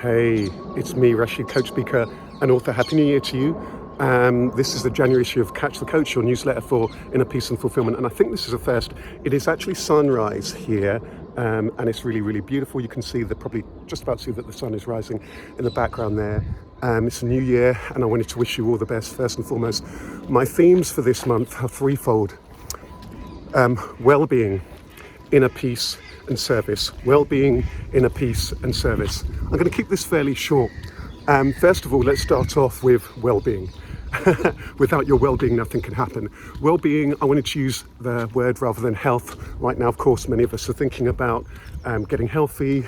Hey, it's me, Rasheed, coach, speaker, and author. Happy New Year to you. This is the January issue of Catch the Coach, your newsletter for inner peace and fulfillment. And I think this is a first. It is actually sunrise here, and it's really, really beautiful. You can see probably just about see that the sun is rising in the background there. It's a new year, and I wanted to wish you all the best. First and foremost, my themes for this month are threefold: well-being, inner peace, and service. Well-being, inner peace, and service. I'm going to keep this fairly short. First of all, let's start off with well-being. Without your well-being, nothing can happen. Well-being, I wanted to use the word rather than health. Right now, of course, many of us are thinking about getting healthy,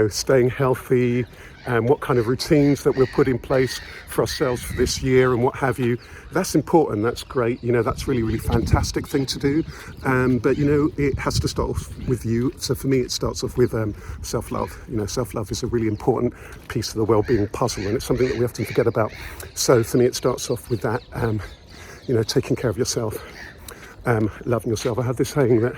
staying healthy, and what kind of routines that we'll put in place for ourselves for this year and what have you. That's important, that's great, that's really, really fantastic thing to do. But it has to start off with you. So for me, it starts off with self-love. Self-love is a really important piece of the well-being puzzle, and it's something that we often forget about. So for me, it starts off with that, taking care of yourself, loving yourself. I have this saying that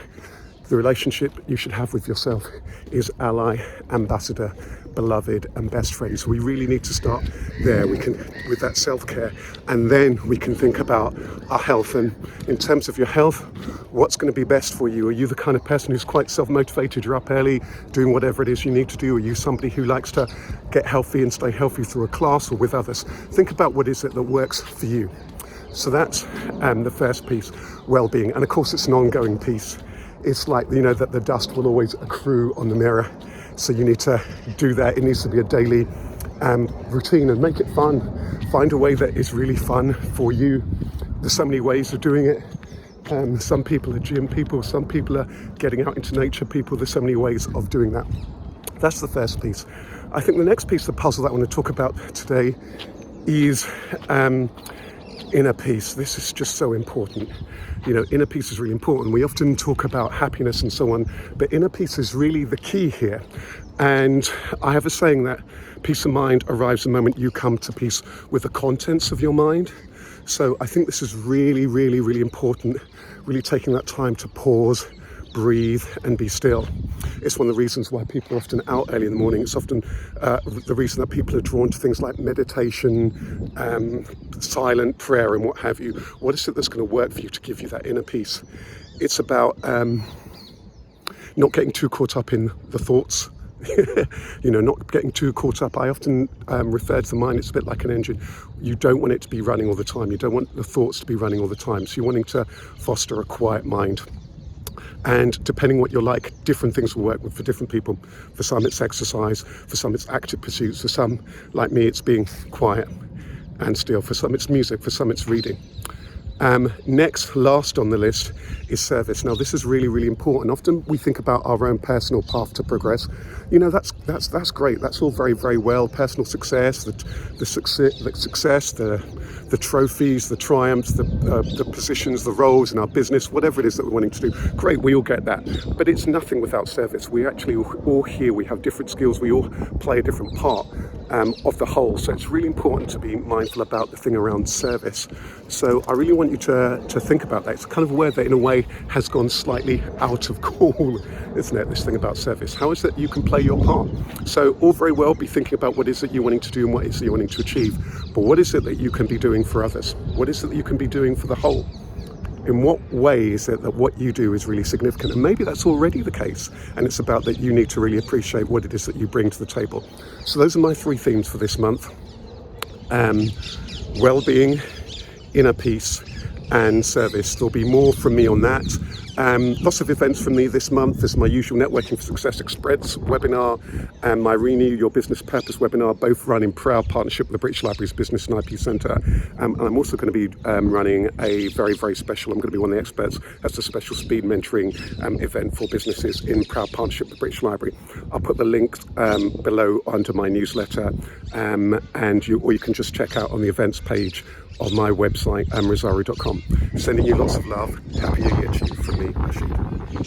the relationship you should have with yourself is ally, ambassador, beloved, and best friend. So we really need to start there. We can, with that self-care, and then we can think about our health. And in terms of your health, what's going to be best for you? Are you the kind of person who's quite self-motivated? You're up early doing whatever it is you need to do? Are you somebody who likes to get healthy and stay healthy through a class or with others? Think about what is it that works for you. So that's the first piece, well-being. And of course, it's an ongoing piece. It's like, that the dust will always accrue on the mirror. So you need to do that. It needs to be a daily routine and make it fun. Find a way that is really fun for you. There's so many ways of doing it. Some people are gym people. Some people are getting out into nature people. There's so many ways of doing that. That's the first piece. I think the next piece of the puzzle that I want to talk about today is inner peace. This is just so important. Inner peace is really important. We often talk about happiness and so on, but inner peace is really the key here. And I have a saying that peace of mind arrives the moment you come to peace with the contents of your mind. So I think this is really, really, really important, really taking that time to pause, breathe, and be still. It's one of the reasons why people are often out early in the morning. It's often the reason that people are drawn to things like meditation, silent prayer, and what have you. What is it that's going to work for you to give you that inner peace? It's about not getting too caught up in the thoughts. Not getting too caught up. I often refer to the mind, it's a bit like an engine. You don't want it to be running all the time. You don't want the thoughts to be running all the time. So you're wanting to foster a quiet mind. And depending what you're like, different things will work for different people. For some, it's exercise. For some, it's active pursuits. For some, like me, it's being quiet and still. For some, it's music. For some, it's reading. Next, last on the list is service. Now, this is really, really important. Often we think about our own personal path to progress. That's great. That's all very, very well. Personal success, the success, the trophies, the triumphs, the positions, the roles in our business, whatever it is that we're wanting to do. Great, we all get that. But it's nothing without service. We actually all here, we have different skills. We all play a different part of the whole. So it's really important to be mindful about the thing around service. So I really want you to think about that. It's kind of a word that in a way has gone slightly out of call, isn't it? This thing about service. How is it you can play your part? So all very well be thinking about what is it you're wanting to do and what is it you're wanting to achieve. But what is it that you can be doing for others? What is it that you can be doing for the whole? In what way is it that what you do is really significant? And maybe that's already the case. And it's about that you need to really appreciate what it is that you bring to the table. So those are my three themes for this month. Well-being, inner peace, and service. There'll be more from me on that. Lots of events from me this month. There's my usual Networking for Success Express webinar and my Renew Your Business Purpose webinar, both run in proud partnership with the British Library's Business and IP Centre. And I'm also going to be running a very, very special, I'm going to be one of the experts, as a special speed mentoring event for businesses in proud partnership with the British Library. I'll put the link below under my newsletter, or you can just check out on the events page on my website, rosario.com. Sending you lots of love. Happy New Year to you from me, Rasheed.